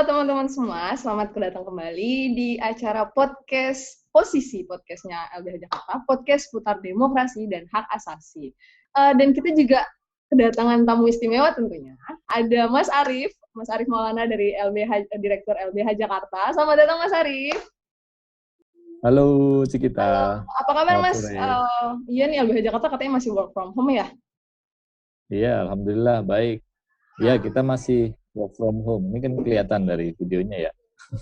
teman-teman semua, selamat datang kembali di acara podcast podcastnya LBH Jakarta, podcast putar demokrasi dan hak asasi. Dan kita juga kedatangan tamu istimewa tentunya. Ada Mas Arief Maulana dari Direktur LBH Jakarta. Selamat datang Mas Arief. Halo Cikita. Halo. Apa kabar Mas? Iya nih LBH Jakarta katanya masih work from home ya? Iya, alhamdulillah baik. Ya, kita masih work from home. Ini kan kelihatan dari videonya ya.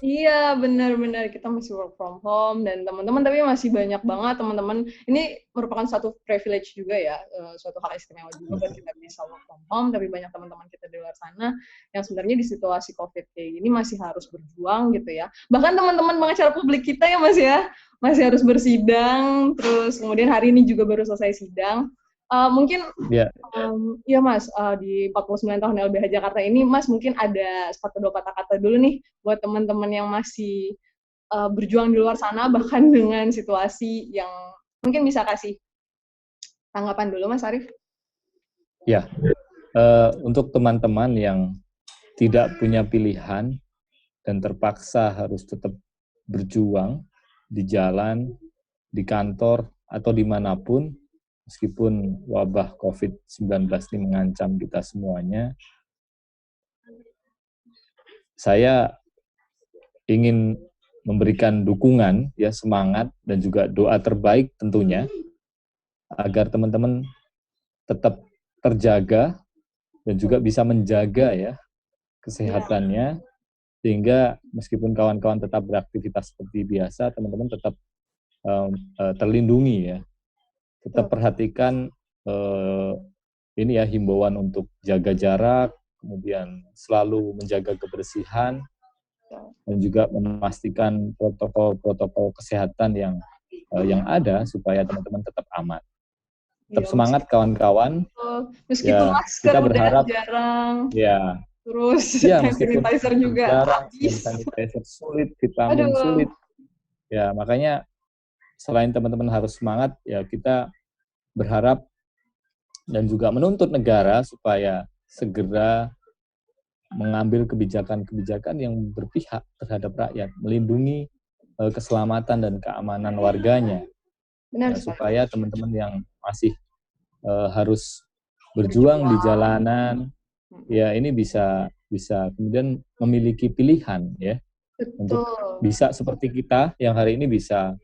Iya, benar-benar kita masih work from home dan teman-teman tapi masih banyak banget teman-teman. Ini merupakan satu privilege juga ya, suatu hal istimewa juga kan kita bisa work from home, tapi banyak teman-teman kita di luar sana yang sebenarnya di situasi COVID kayak gini masih harus berjuang gitu ya. Bahkan teman-teman pengacara publik kita ya Mas ya, masih harus bersidang, terus kemudian hari ini juga baru selesai sidang. Mungkin ya Mas, di 49 tahun LBH Jakarta ini Mas mungkin ada sepatu dua kata-kata dulu nih buat teman-teman yang masih berjuang di luar sana bahkan dengan situasi yang mungkin bisa kasih tanggapan dulu Mas Arief. Ya, untuk teman-teman yang tidak punya pilihan dan terpaksa harus tetap berjuang di jalan, di kantor, atau dimanapun, meskipun wabah COVID-19 ini mengancam kita semuanya, saya ingin memberikan dukungan, ya semangat, dan juga doa terbaik tentunya, agar teman-teman tetap terjaga dan juga bisa menjaga ya kesehatannya, sehingga meskipun kawan-kawan tetap beraktivitas seperti biasa, teman-teman tetap terlindungi ya. Tetap perhatikan ini ya himbauan untuk jaga jarak, kemudian selalu menjaga kebersihan, dan juga memastikan protokol-protokol kesehatan yang ada supaya teman-teman tetap aman. Tetap semangat kawan-kawan. Meskipun ya, masker kita berharap jarang. Ya. Terus Ya, meskipun sanitizer juga jarang, habis. sanitizer sulit, vitamin sulit. Ya, makanya selain teman-teman harus semangat, ya kita berharap dan juga menuntut negara supaya segera mengambil kebijakan-kebijakan yang berpihak terhadap rakyat, melindungi keselamatan dan keamanan warganya. Benar, supaya teman-teman yang masih harus berjuang di jalanan, ya ini bisa kemudian memiliki pilihan ya. Betul. Untuk bisa seperti kita yang hari ini bisa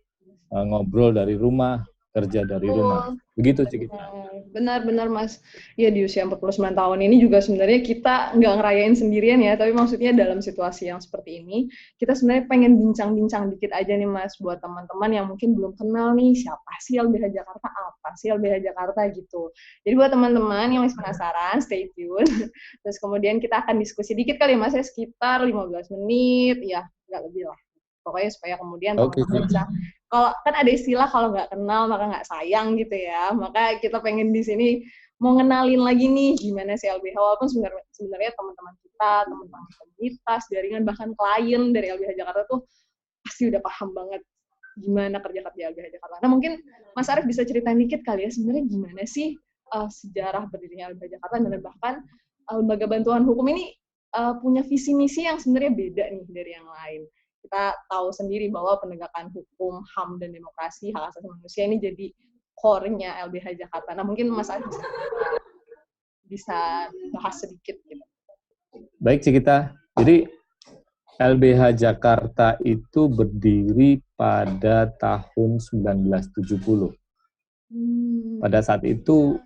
ngobrol dari rumah, kerja dari rumah. Begitu Cikita. Benar-benar Mas. Ya di usia 49 tahun ini juga sebenarnya kita nggak ngerayain sendirian ya, tapi maksudnya dalam situasi yang seperti ini, kita sebenarnya pengen bincang-bincang dikit aja nih Mas, buat teman-teman yang mungkin belum kenal nih, siapa sih LBH Jakarta, apa sih LBH Jakarta gitu. Jadi buat teman-teman yang masih penasaran, stay tune. Terus kemudian kita akan diskusi dikit kali Mas ya, sekitar 15 menit, ya nggak lebih lah. Pokoknya supaya kemudian teman-teman bisa, kalau kan ada istilah kalau nggak kenal maka nggak sayang gitu ya, maka kita pengen di sini mau ngenalin lagi nih gimana sih LBH, walaupun sebenarnya teman-teman kita, teman-teman komunitas, jaringan, bahkan klien dari LBH Jakarta tuh pasti udah paham banget gimana kerja LBH Jakarta. Nah mungkin Mas Arief bisa ceritain dikit kali ya sebenarnya gimana sih sejarah berdirinya LBH Jakarta, dan bahkan lembaga bantuan hukum ini punya visi misi yang sebenarnya beda nih dari yang lain. Kita tahu sendiri bahwa penegakan hukum, HAM, dan demokrasi, hak asasi manusia ini jadi core-nya LBH Jakarta. Nah, mungkin Mas Arief bisa bahas sedikit gitu. Baik Cikita, jadi LBH Jakarta itu berdiri pada tahun 1970. Pada saat itu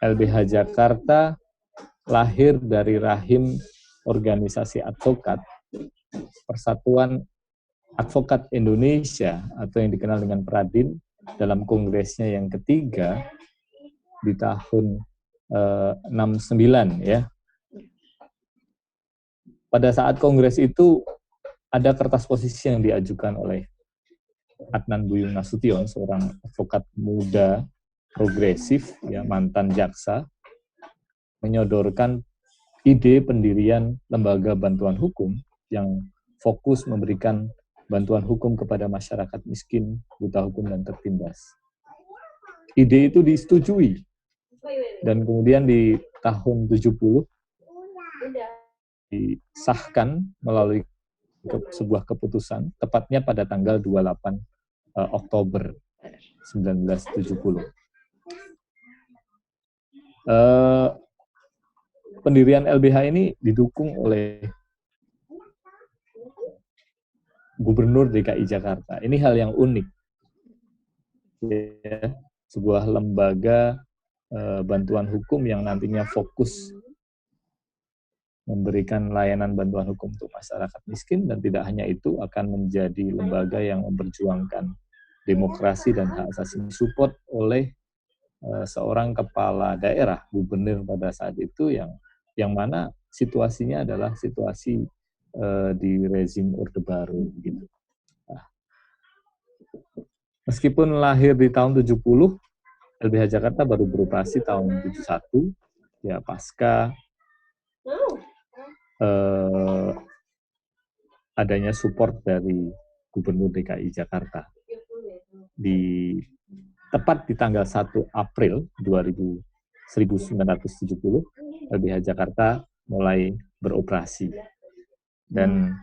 LBH Jakarta lahir dari rahim organisasi advokat, Persatuan Advokat Indonesia atau yang dikenal dengan Pradin, dalam kongresnya yang ketiga di tahun 69 ya. Pada saat kongres itu ada kertas posisi yang diajukan oleh Adnan Buyung Nasution, seorang advokat muda progresif ya, mantan jaksa, menyodorkan ide pendirian lembaga bantuan hukum yang fokus memberikan bantuan hukum kepada masyarakat miskin, buta hukum, dan tertindas. Ide itu disetujui. Dan kemudian di tahun 70, disahkan melalui sebuah keputusan tepatnya pada tanggal 28 Oktober 1970. Pendirian LBH ini didukung oleh Gubernur DKI Jakarta. Ini hal yang unik. Ya, sebuah lembaga bantuan hukum yang nantinya fokus memberikan layanan bantuan hukum untuk masyarakat miskin, dan tidak hanya itu, akan menjadi lembaga yang memperjuangkan demokrasi dan hak asasi, support oleh seorang kepala daerah, gubernur pada saat itu, yang mana situasinya adalah situasi di rezim Orde Baru gitu. Nah, meskipun lahir di tahun 70, LBH Jakarta baru beroperasi tahun 71, ya pasca adanya support dari Gubernur DKI Jakarta. Tepat di tanggal 1 April 1970, LBH Jakarta mulai beroperasi. Dan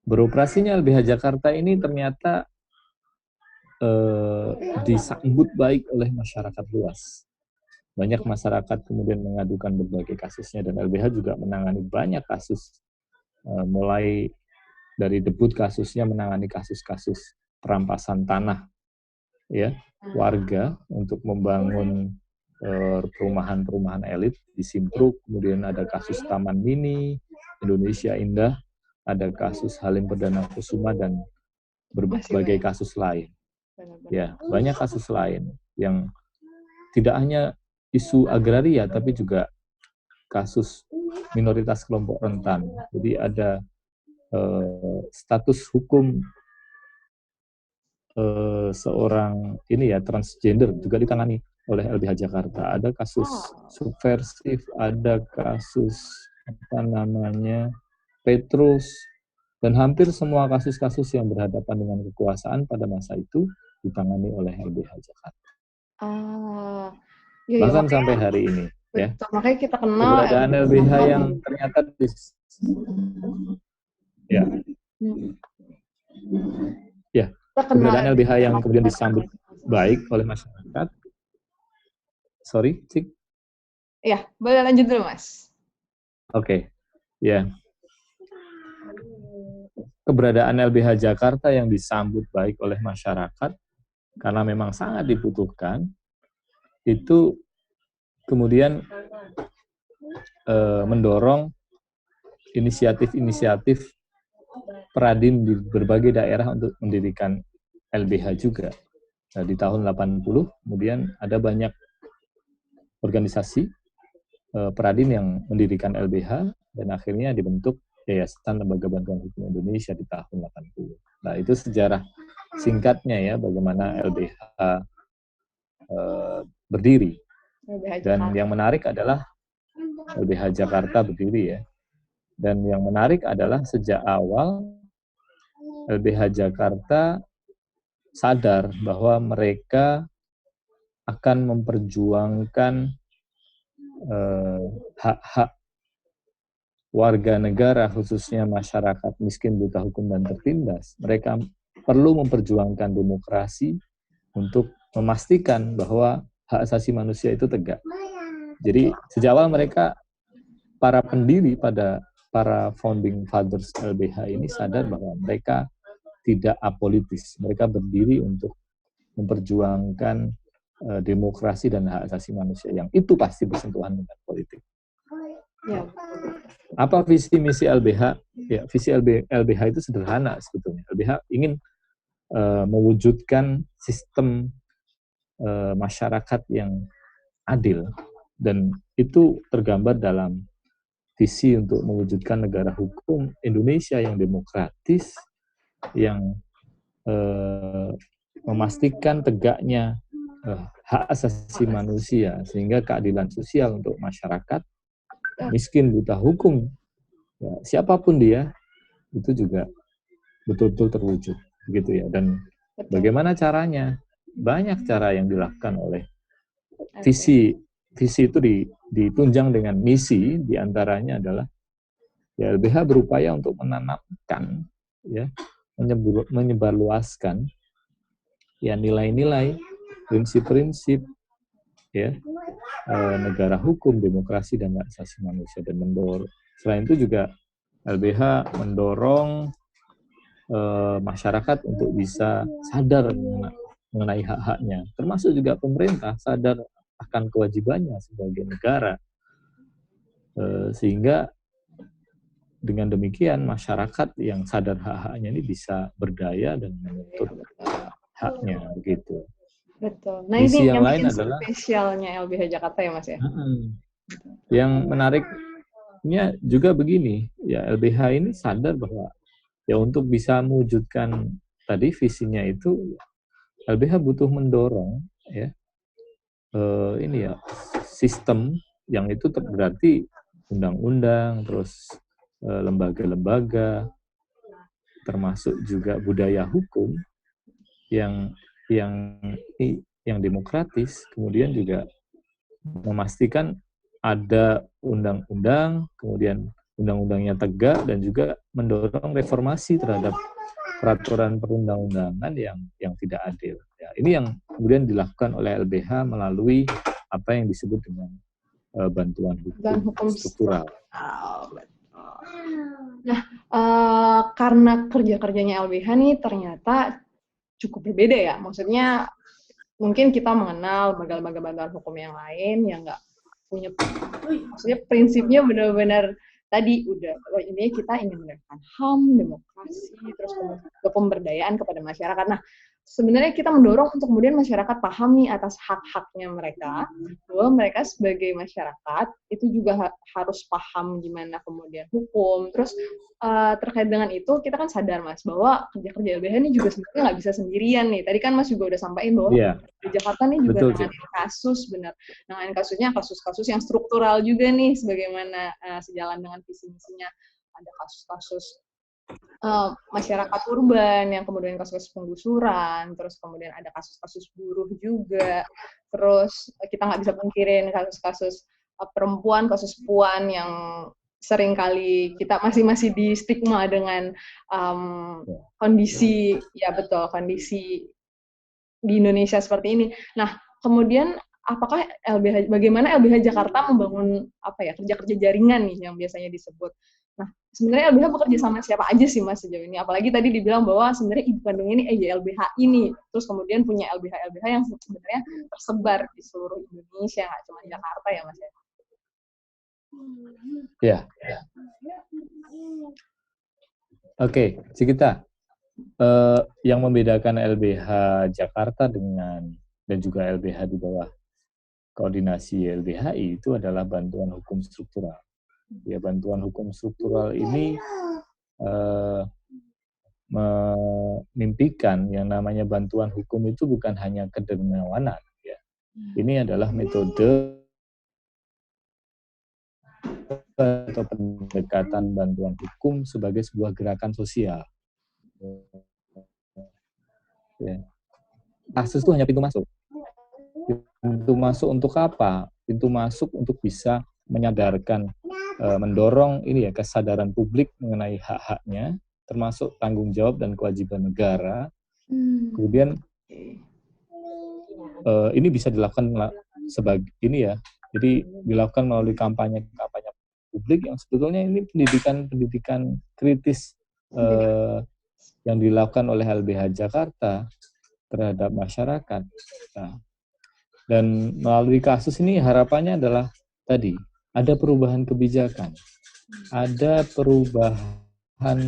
beroperasinya LBH Jakarta ini ternyata disambut baik oleh masyarakat luas. Banyak masyarakat kemudian mengadukan berbagai kasusnya, dan LBH juga menangani banyak kasus, mulai dari debut kasusnya menangani kasus-kasus perampasan tanah ya warga untuk membangun perumahan-perumahan elit di Simpruk, kemudian ada kasus Taman Mini, Indonesia Indah, ada kasus Halim Perdana Kusuma, dan berbagai kasus lain. Ya, banyak kasus lain yang tidak hanya isu agraria, tapi juga kasus minoritas kelompok rentan. Jadi ada status hukum seorang ini ya transgender juga ditangani oleh LBH Jakarta. Ada kasus subversif, ada kasus Petrus, dan hampir semua kasus-kasus yang berhadapan dengan kekuasaan pada masa itu ditangani oleh LBH Jakarta. Bahkan sampai hari ini. Ya. Makanya kita kenal keberadaan LBH yang ternyata keberadaan LBH yang kemudian disambut baik oleh masyarakat. Sorry, Cik? Ya, boleh lanjut dulu, Mas. Oke, ya. Keberadaan LBH Jakarta yang disambut baik oleh masyarakat karena memang sangat dibutuhkan, itu kemudian mendorong inisiatif-inisiatif Peradin di berbagai daerah untuk mendirikan LBH juga. Nah, di tahun 80 kemudian ada banyak organisasi Peradin yang mendirikan LBH, dan akhirnya dibentuk Yayasan Lembaga Bantuan Hukum Indonesia di tahun 80. Nah, itu sejarah singkatnya ya bagaimana LBH berdiri. Dan yang menarik adalah LBH Jakarta berdiri ya. Dan yang menarik adalah sejak awal LBH Jakarta sadar bahwa mereka akan memperjuangkan hak-hak warga negara, khususnya masyarakat miskin, buta hukum, dan tertindas. Mereka perlu memperjuangkan demokrasi untuk memastikan bahwa hak asasi manusia itu tegak. Jadi sejak awal mereka, para pendiri, para founding fathers LBH ini sadar bahwa mereka tidak apolitis. Mereka berdiri untuk memperjuangkan demokrasi dan hak asasi manusia yang itu pasti bersentuhan dengan politik. Ya. Apa visi misi LBH? Ya, visi LBH itu sederhana sebetulnya. LBH ingin mewujudkan sistem masyarakat yang adil, dan itu tergambar dalam visi untuk mewujudkan negara hukum Indonesia yang demokratis, yang memastikan tegaknya hak asasi manusia, sehingga keadilan sosial untuk masyarakat miskin, buta hukum, ya, siapapun dia, itu juga betul-betul terwujud, begitu ya. Dan bagaimana caranya? Banyak cara yang dilakukan oleh visi visi itu ditunjang dengan misi, diantaranya adalah ya LBH berupaya untuk menanamkan, ya, menyebarluaskan ya nilai-nilai, prinsip-prinsip, ya, negara hukum, demokrasi dan hak asasi manusia, dan mendorong. Selain itu juga LBH mendorong masyarakat untuk bisa sadar mengenai hak-haknya, termasuk juga pemerintah sadar akan kewajibannya sebagai negara, sehingga dengan demikian masyarakat yang sadar hak-haknya ini bisa berdaya dan menuntut haknya, begitu. Betul. Nah, Misi ini yang yang lain bikin adalah spesialnya LBH Jakarta ya, Mas ya? Yang menariknya juga begini, ya LBH ini sadar bahwa ya untuk bisa mewujudkan tadi visinya itu, LBH butuh mendorong ya ini ya sistem yang itu berarti undang-undang, terus lembaga-lembaga, termasuk juga budaya hukum yang demokratis, kemudian juga memastikan ada undang-undang, kemudian undang-undangnya tegak, dan juga mendorong reformasi terhadap peraturan perundang-undangan yang tidak adil. Ya, ini yang kemudian dilakukan oleh LBH melalui apa yang disebut dengan bantuan hukum struktural. Nah, karena kerja-kerjanya LBH nih ternyata cukup berbeda ya. Maksudnya mungkin kita mengenal lembaga-lembaga bantuan hukum yang lain yang nggak punya, maksudnya prinsipnya benar-benar tadi udah, ini kita ingin menegakkan HAM, demokrasi, terus pemberdayaan kepada masyarakat. Nah, sebenarnya kita mendorong untuk kemudian masyarakat paham nih atas hak-haknya mereka, bahwa mereka sebagai masyarakat itu juga harus paham gimana kemudian hukum. Terus terkait dengan itu kita kan sadar, Mas, bahwa kerja-kerja LBH ini juga sebenarnya nggak bisa sendirian nih. Tadi kan Mas juga udah sampaikan bahwa di Jakarta nih juga nanganin kasus, nanganin kasusnya kasus-kasus yang struktural juga nih, sebagaimana sejalan dengan visi misinya. Ada kasus-kasus masyarakat urban yang kemudian kasus-kasus penggusuran, terus kemudian ada kasus-kasus buruh juga, terus kita nggak bisa pungkirin kasus-kasus perempuan, kasus puan yang seringkali kita masih di stigma dengan kondisi, ya betul, kondisi di Indonesia seperti ini. Nah, kemudian apakah bagaimana LBH Jakarta membangun kerja-kerja jaringan nih yang biasanya disebut. Nah, sebenarnya LBH bekerja sama siapa aja sih, Mas, sejauh ini? Apalagi tadi dibilang bahwa sebenarnya ibu kandung ini LBH ini, terus kemudian punya LBH yang sebenarnya tersebar di seluruh Indonesia, nggak cuma Jakarta ya, Mas ya? Ya. Oke, Cikita. Yang membedakan LBH Jakarta dan juga LBH di bawah koordinasi LBHI itu adalah bantuan hukum struktural. Ya, bantuan hukum struktural ini memimpikan yang namanya bantuan hukum itu bukan hanya kedermawanan. Ya. Ini adalah metode atau pendekatan bantuan hukum sebagai sebuah gerakan sosial. Ya. Kasus itu hanya pintu masuk. Pintu masuk untuk apa? Pintu masuk untuk bisa menyadarkan, mendorong ini ya kesadaran publik mengenai hak-haknya, termasuk tanggung jawab dan kewajiban negara. Kemudian ini bisa dilakukan sebagai ini ya. Jadi dilakukan melalui kampanye publik yang sebetulnya ini pendidikan kritis yang dilakukan oleh LBH Jakarta terhadap masyarakat. Nah, dan melalui kasus ini harapannya adalah tadi ada perubahan kebijakan, ada perubahan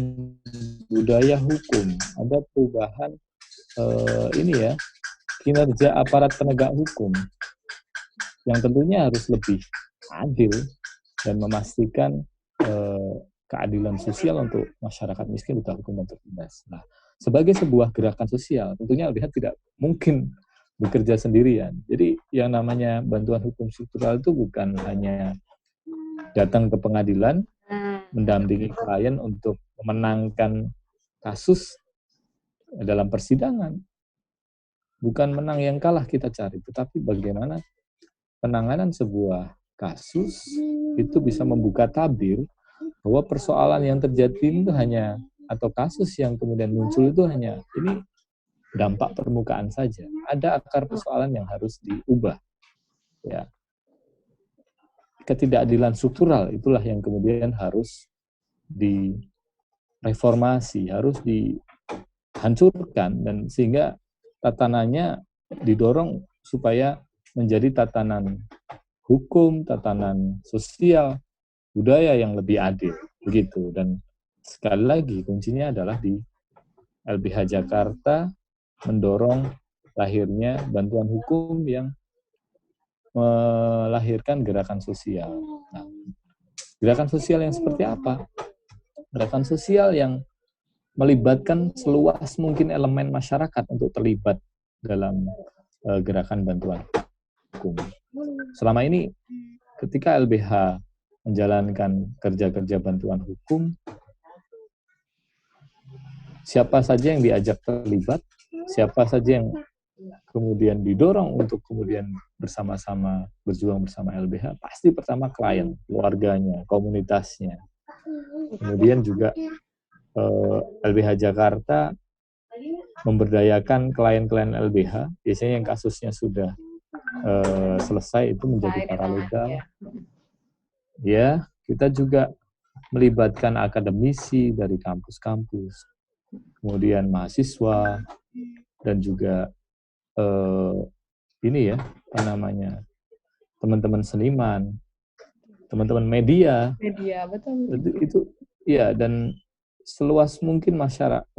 budaya hukum, ada perubahan kinerja aparat penegak hukum yang tentunya harus lebih adil dan memastikan keadilan sosial untuk masyarakat miskin, buta hukum dan tertindas. Nah, sebagai sebuah gerakan sosial, tentunya LBH tidak mungkin bekerja sendirian. Jadi yang namanya bantuan hukum struktural itu bukan hanya datang ke pengadilan, mendampingi klien untuk memenangkan kasus dalam persidangan. Bukan menang yang kalah kita cari, tetapi bagaimana penanganan sebuah kasus itu bisa membuka tabir bahwa persoalan yang terjadi itu hanya, atau kasus yang kemudian muncul itu hanya ini dampak permukaan saja. Ada akar persoalan yang harus diubah. Ya. Ketidakadilan struktural itulah yang kemudian harus direformasi, harus dihancurkan, dan sehingga tatanannya didorong supaya menjadi tatanan hukum, tatanan sosial, budaya yang lebih adil, begitu. Dan sekali lagi kuncinya adalah di LBH Jakarta mendorong lahirnya bantuan hukum yang melahirkan gerakan sosial. Nah, gerakan sosial yang seperti apa? Gerakan sosial yang melibatkan seluas mungkin elemen masyarakat untuk terlibat dalam gerakan bantuan hukum. Selama ini ketika LBH menjalankan kerja-kerja bantuan hukum, siapa saja yang diajak terlibat, siapa saja yang kemudian didorong untuk kemudian bersama-sama berjuang bersama LBH, pasti pertama klien, keluarganya, komunitasnya. Kemudian juga LBH Jakarta memberdayakan klien-klien LBH, biasanya yang kasusnya sudah selesai itu menjadi paralegal. Ya, kita juga melibatkan akademisi dari kampus-kampus, kemudian mahasiswa, dan juga ini ya, apa namanya, teman-teman seniman, teman-teman media. Media, betul. Itu ya, dan seluas mungkin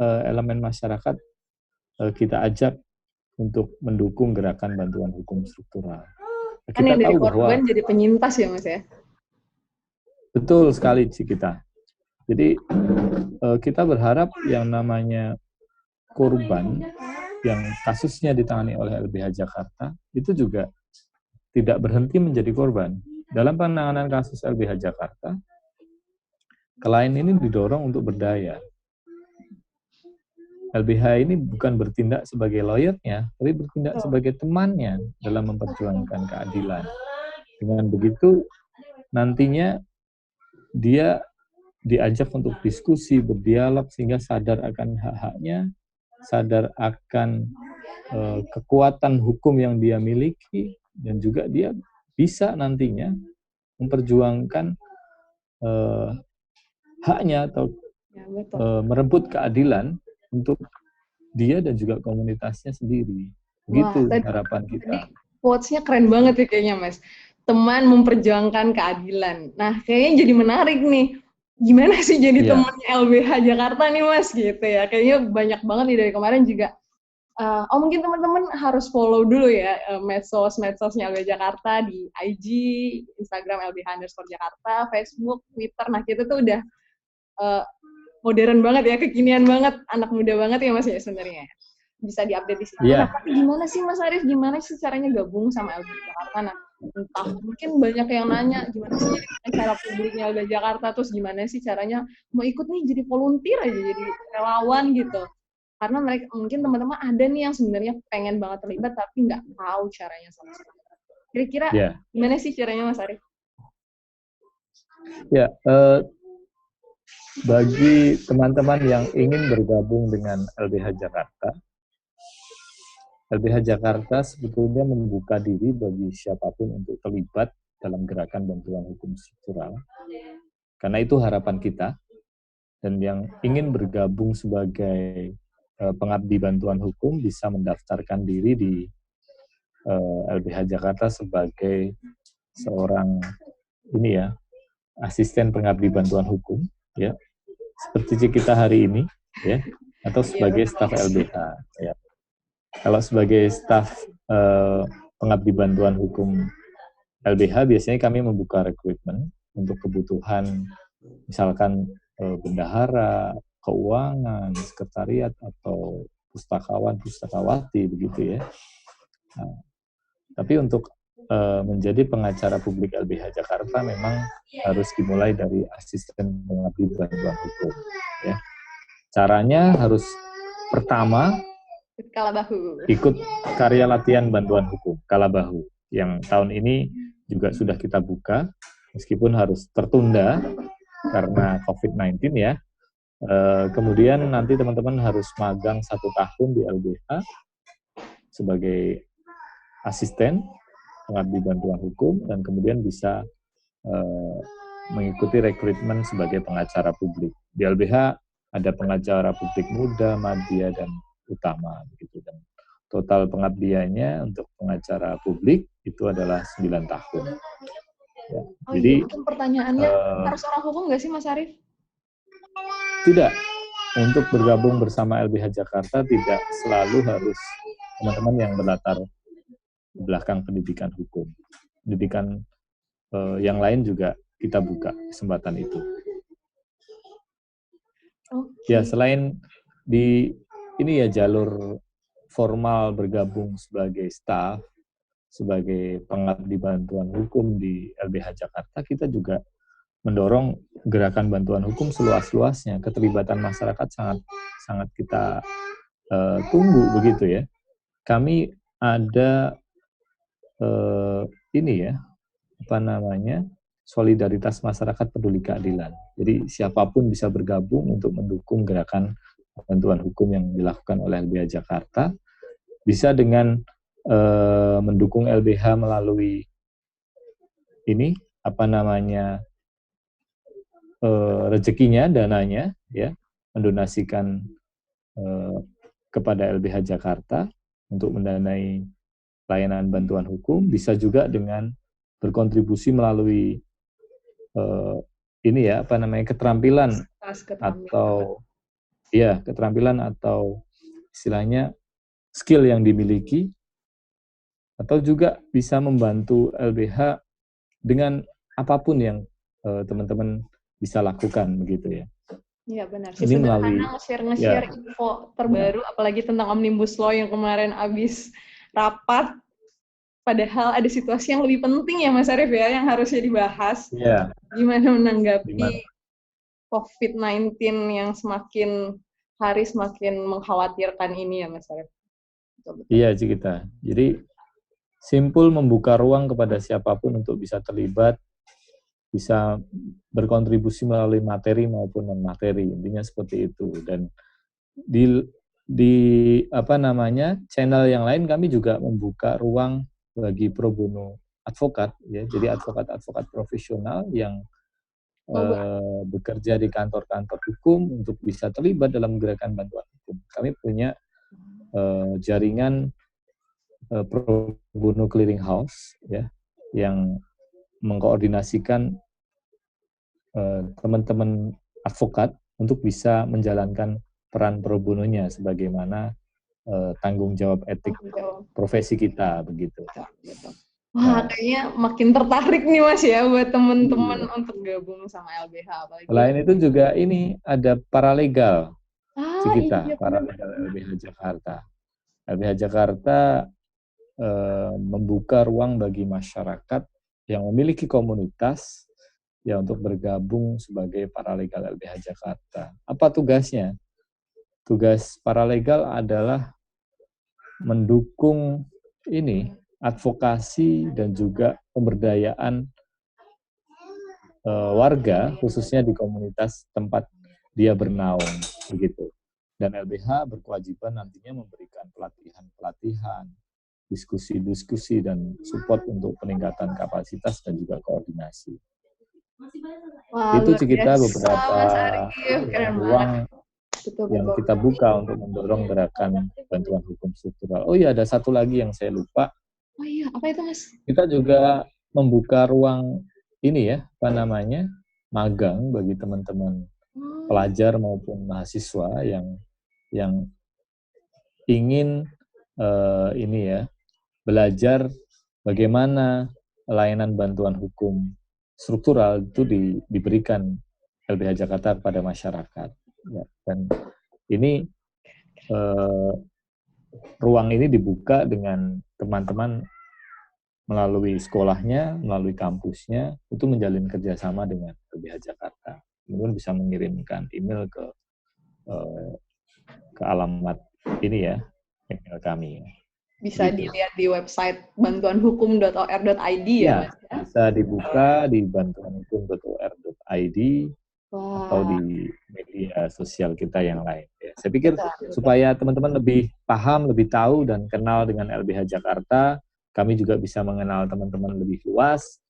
elemen masyarakat kita ajak untuk mendukung gerakan bantuan hukum struktural. Kan Kita yang dari tahu korban bahwa jadi penyintas ya, Mas ya? betul sekali sih kita. Jadi kita berharap yang namanya korban yang kasusnya ditangani oleh LBH Jakarta itu juga tidak berhenti menjadi korban. Dalam penanganan kasus LBH Jakarta, klien ini didorong untuk berdaya. LBH ini bukan bertindak sebagai lawyernya, tapi bertindak sebagai temannya dalam memperjuangkan keadilan. Dengan begitu, nantinya dia diajak untuk diskusi, berdialog, sehingga sadar akan hak-haknya, sadar akan kekuatan hukum yang dia miliki, dan juga dia bisa nantinya memperjuangkan haknya atau merebut keadilan untuk dia dan juga komunitasnya sendiri. Begitu harapan kita. Quotes-nya keren banget ya kayaknya, Mas. Teman memperjuangkan keadilan. Nah, kayaknya jadi menarik nih. Gimana sih jadi temannya LBH Jakarta nih, Mas? Gitu ya. Kayaknya banyak banget nih dari kemarin juga. Mungkin teman-teman harus follow dulu ya medsos-medsosnya LBH Jakarta di IG, Instagram LBH_Jakarta, Facebook, Twitter. Nah, kita tuh udah modern banget ya, kekinian banget, anak muda banget ya, Mas ya sebenarnya. Bisa diupdate di sini. Nah, tapi gimana sih Mas Arif, gimana sih caranya gabung sama LBH Jakarta? Nah, entah mungkin banyak yang nanya gimana sih cara publiknya LBH Jakarta, terus gimana sih caranya mau ikut nih jadi volunteer aja, jadi relawan gitu. Karena mereka mungkin teman-teman ada nih yang sebenarnya pengen banget terlibat tapi nggak tahu caranya sama sekali. Kira-kira gimana sih caranya, Mas Arif? Ya, bagi teman-teman yang ingin bergabung dengan LBH Jakarta, LBH Jakarta sebetulnya membuka diri bagi siapapun untuk terlibat dalam gerakan bantuan hukum struktural. Karena itu harapan kita, dan yang ingin bergabung sebagai pengabdi bantuan hukum bisa mendaftarkan diri di LBH Jakarta sebagai seorang asisten pengabdi bantuan hukum, ya, seperti kita hari ini, ya, atau sebagai staf LBH, ya. Kalau sebagai staf pengabdi bantuan hukum LBH, biasanya kami membuka rekrutmen untuk kebutuhan, misalkan bendahara, keuangan, sekretariat, atau pustakawan, pustakawati, begitu ya. Nah, tapi untuk menjadi pengacara publik LBH Jakarta memang harus dimulai dari asisten pengabdi bantuan hukum. Ya. Caranya harus pertama Kalabahu. ikut karya latihan bantuan hukum, Kalabahu. yang tahun ini juga sudah kita buka, meskipun harus tertunda karena COVID-19 ya. Kemudian nanti teman-teman harus magang 1 tahun di LBH sebagai asisten pengabdi bantuan hukum, dan kemudian bisa mengikuti rekrutmen sebagai pengacara publik. Di LBH ada pengacara publik muda, madya, dan utama, begitu. Dan total pengabdiannya untuk pengacara publik itu adalah 9 tahun. Ya, jadi iya, pertanyaannya, harus orang hukum nggak sih, Mas Arief? Tidak. Untuk bergabung bersama LBH Jakarta tidak selalu harus teman-teman yang berlatar belakang pendidikan hukum. Pendidikan yang lain juga kita buka kesempatan itu. Ya, selain di ini ya jalur formal bergabung sebagai staf, sebagai pengabdi bantuan hukum di LBH Jakarta, kita juga mendorong gerakan bantuan hukum seluas-luasnya. Keterlibatan masyarakat sangat kita tunggu, begitu ya. Kami ada ini ya, solidaritas masyarakat peduli keadilan. Jadi siapapun bisa bergabung untuk mendukung gerakan bantuan hukum yang dilakukan oleh LBH Jakarta. Bisa dengan mendukung LBH melalui ini rezekinya, dananya, ya, mendonasikan kepada LBH Jakarta untuk mendanai layanan bantuan hukum. Bisa juga dengan berkontribusi melalui keterampilan atau istilahnya skill yang dimiliki, atau juga bisa membantu LBH dengan apapun yang teman-teman bisa lakukan, begitu ya. Iya benar. Ini melalui nge-share info terbaru, apalagi tentang Omnibus Law yang kemarin habis rapat. Padahal ada situasi yang lebih penting ya Mas Arief ya, yang harusnya dibahas. Yeah. Gimana menanggapi COVID-19 yang semakin hari semakin mengkhawatirkan ini ya Mas Arief. Iya Cikita. Jadi simpul membuka ruang kepada siapapun untuk bisa terlibat, bisa berkontribusi melalui materi maupun non-materi, intinya seperti itu. Dan di channel yang lain kami juga membuka ruang bagi pro bono advokat, ya. Jadi advokat profesional yang bekerja di kantor-kantor hukum untuk bisa terlibat dalam gerakan bantuan hukum. Kami punya jaringan pro bono clearing house, ya, yang mengkoordinasikan teman-teman advokat untuk bisa menjalankan peran pro bononya sebagaimana tanggung jawab etik profesi kita, begitu. Wah, kayaknya makin tertarik nih Mas ya buat teman-teman untuk gabung sama LBH. Selain itu juga ini ada paralegal kita, iya, paralegal LBH Jakarta. LBH Jakarta membuka ruang bagi masyarakat yang memiliki komunitas ya untuk bergabung sebagai paralegal LBH Jakarta. Apa tugasnya? Tugas paralegal adalah mendukung ini advokasi dan juga pemberdayaan warga, khususnya di komunitas tempat dia bernaung, begitu. Dan LBH berkewajiban nantinya memberikan pelatihan-pelatihan, diskusi-diskusi, dan support untuk peningkatan kapasitas dan juga koordinasi. Wah, itu kita beberapa ruang yang kita buka untuk mendorong gerakan bantuan hukum struktural. Oh iya, ada satu lagi yang saya lupa. Oh iya, apa itu Mas? Kita juga membuka ruang ini ya, magang bagi teman-teman pelajar maupun mahasiswa yang ingin belajar bagaimana layanan bantuan hukum struktural itu diberikan LBH Jakarta kepada masyarakat. Ya, dan ini ruang ini dibuka dengan teman-teman melalui sekolahnya, melalui kampusnya, itu menjalin kerjasama dengan LBH Jakarta. Kemudian bisa mengirimkan email ke alamat ini ya, email kami. Bisa gitu. dilihat di website bantuanhukum.or.id ya, Ya, Mas ya. bisa dibuka di bantuanhukum.or.id atau Wah, di media sosial kita yang lain. Ya, saya pikir betul, betul. supaya teman-teman lebih paham, lebih tahu dan kenal dengan LBH Jakarta, kami juga bisa mengenal teman-teman lebih luas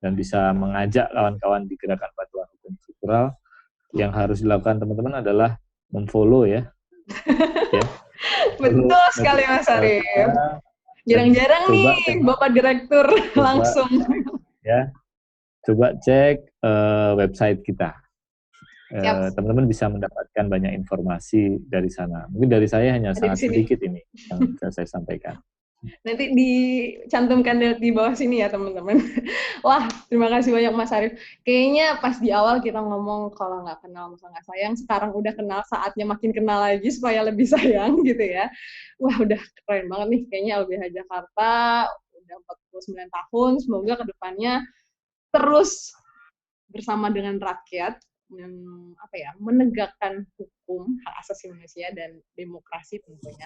dan bisa mengajak kawan-kawan di Gerakan Bantuan Hukum Struktural. Yang harus dilakukan teman-teman adalah memfollow ya, follow Betul sekali media Mas sosial Arif. kita dan Jarang-jarang nih coba tengok, Bapak Direktur coba langsung. ya, coba cek website kita. Siap, Teman-teman bisa mendapatkan banyak informasi dari sana. Mungkin dari saya hanya ada di sangat sini. sedikit ini yang bisa saya sampaikan. Nanti dicantumkan di bawah sini ya teman-teman. Wah, terima kasih banyak Mas Arif. Kayaknya pas di awal kita ngomong kalau nggak kenal masa nggak sayang, sekarang udah kenal, saatnya makin kenal lagi supaya lebih sayang gitu ya. Wah, udah keren banget nih kayaknya LBH Jakarta udah 49 tahun. Semoga kedepannya terus bersama dengan rakyat menegakkan hukum, hak asasi manusia dan demokrasi tentunya,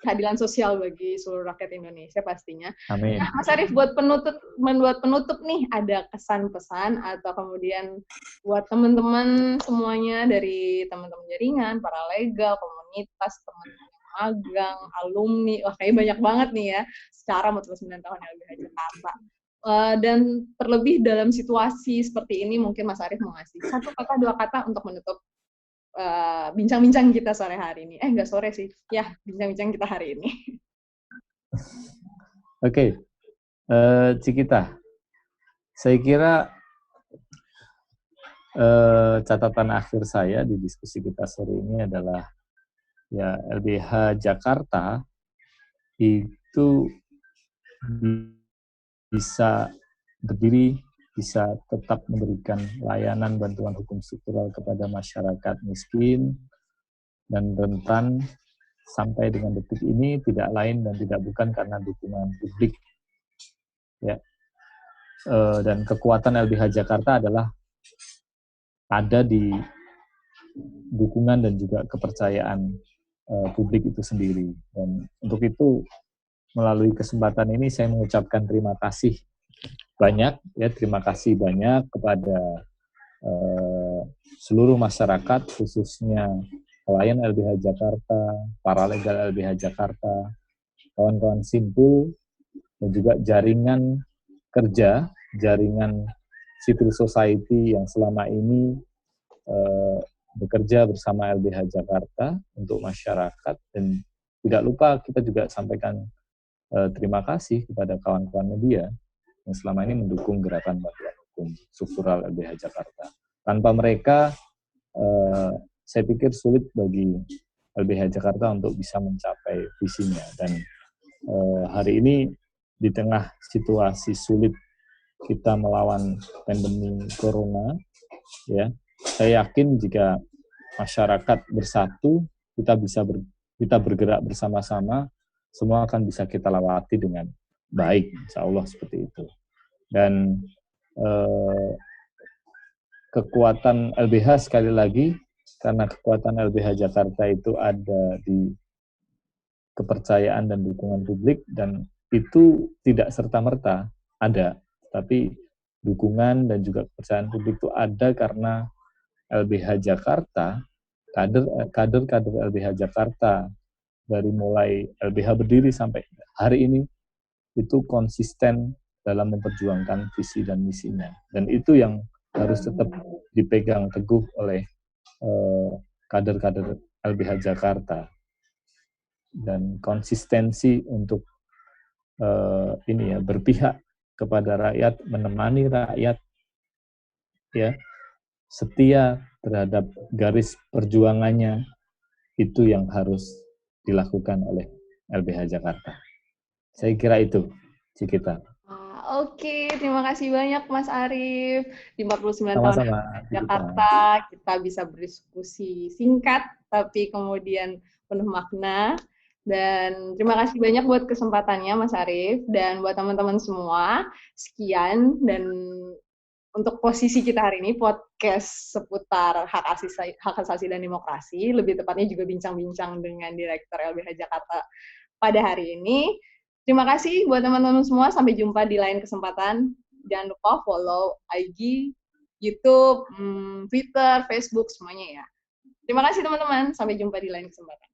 keadilan sosial bagi seluruh rakyat Indonesia pastinya. Amin. Nah, Mas Arief buat penutup nih ada kesan-pesan atau kemudian buat teman-teman semuanya dari teman-teman jaringan, para legal, komunitas, teman-teman magang, alumni, wah kayaknya banyak banget nih ya secara 49 tahun LBH Jakarta. Dan terlebih dalam situasi seperti ini mungkin Mas Arief mau ngasih satu kata, dua kata untuk menutup bincang-bincang kita sore hari ini. Nggak sore sih, ya bincang-bincang kita hari ini. Oke, Cikita, saya kira catatan akhir saya di diskusi kita sore ini adalah ya LBH Jakarta itu bisa berdiri, bisa tetap memberikan layanan bantuan hukum struktural kepada masyarakat miskin dan rentan sampai dengan detik ini tidak lain dan tidak bukan karena dukungan publik. Ya. Dan kekuatan LBH Jakarta adalah ada di dukungan dan juga kepercayaan publik itu sendiri. Dan untuk itu melalui kesempatan ini saya mengucapkan terima kasih banyak kepada seluruh masyarakat, khususnya klien LBH Jakarta, para legal LBH Jakarta, kawan-kawan simpul, dan juga jaringan kerja, jaringan civil society yang selama ini bekerja bersama LBH Jakarta untuk masyarakat. Dan tidak lupa kita juga sampaikan terima kasih kepada kawan-kawan media yang selama ini mendukung gerakan bantuan hukum struktural LBH Jakarta. Tanpa mereka, saya pikir sulit bagi LBH Jakarta untuk bisa mencapai visinya. Dan hari ini di tengah situasi sulit kita melawan pandemi corona, ya, saya yakin jika masyarakat bersatu, kita bergerak bersama-sama, semua akan bisa kita lewati dengan baik, insya Allah seperti itu. Dan kekuatan LBH sekali lagi, karena kekuatan LBH Jakarta itu ada di kepercayaan dan dukungan publik, dan itu tidak serta-merta ada, tapi dukungan dan juga kepercayaan publik itu ada karena LBH Jakarta, kader LBH Jakarta dari mulai LBH berdiri sampai hari ini itu konsisten dalam memperjuangkan visi dan misinya, dan itu yang harus tetap dipegang teguh oleh kader-kader LBH Jakarta, dan konsistensi untuk berpihak kepada rakyat, menemani rakyat, ya, setia terhadap garis perjuangannya, itu yang harus dilakukan oleh LBH Jakarta. Saya kira itu, Cikita. Oke, terima kasih banyak Mas Arief. Di 49 tahun Sama-sama, Jakarta, kita bisa berdiskusi singkat, tapi kemudian penuh makna. Dan terima kasih banyak buat kesempatannya Mas Arief. Dan buat teman-teman semua, sekian. Dan untuk posisi kita hari ini, podcast seputar hak asasi dan demokrasi, lebih tepatnya juga bincang-bincang dengan Direktur LBH Jakarta, pada hari ini. Terima kasih buat teman-teman semua. Sampai jumpa di lain kesempatan. Jangan lupa follow IG, YouTube, Twitter, Facebook, semuanya ya. Terima kasih teman-teman. Sampai jumpa di lain kesempatan.